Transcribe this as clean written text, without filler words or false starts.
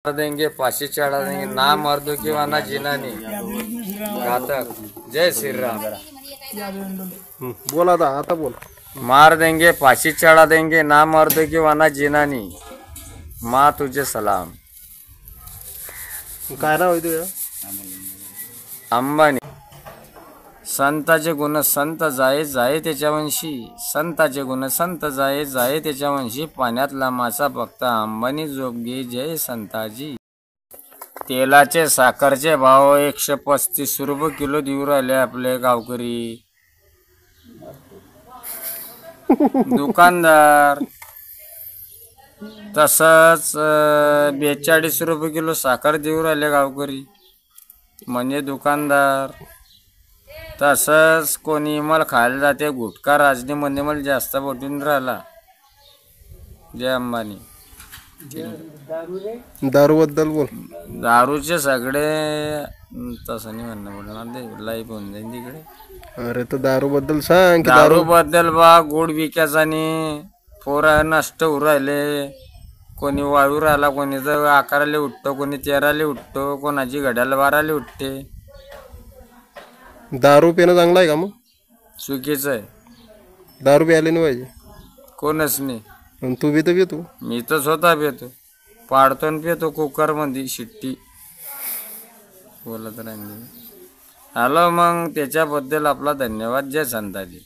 देंगे फांसी चढ़ा देंगे ना मर्दों की वरना जीना नहीं घातक। जय श्री राम। बोला था आता बोल। मार देंगे फांसी चढ़ा देंगे ना मर्दों की वरना जीना नहीं। माँ तुझे सलाम। काय नाव आहे तुझं? अंबानी। संताचे गुण संत जाये जाये त्याच्या वंशी, संताचे गुण संत जाये जाये त्याच्या वंशी, पाण्यातला मासा फक्त अंबानी जोगे जय संताजी। तेलाचे साखरचे भाव 135 रुपये किलो देऊ राहिले आपले गावकरी। दुकानदार तसंच 42 रुपये किलो साखर देऊ राहिले गावकरी म्हणजे दुकानदार। तसंच कोणी मला खायला जाते गुटखा राजनी म्हणजे मला जास्त बोटून राहिला। जय अंबानी। दारू बद्दल बोल। दारूचे सगळे तसं नाही म्हणणं बोलणार ते लाईफ होऊन जाईल तिकडे। अरे तर दारू बद्दल सांग की दारू बद्दल बा गोड विकायचा आणि पोरा नष्ट होऊ राहिले। कोणी वाळू राहिला, कोणी तर 11ला उठतो, कोणी 13ला उठतो, कोणाची घड्याला 12ला उठते। दारू पिणं चांगलं आहे का? मग चुकीचं आहे। दारू प्यायला नाही पाहिजे। कोणच नाही। आणि तू बी तर पितो। मी तर स्वतः पितो, पाडतो आणि पितो कुकर मध्ये शिट्टी बोलत राहिली। हॅलो मग त्याच्याबद्दल आपला धन्यवाद। जय संताजी।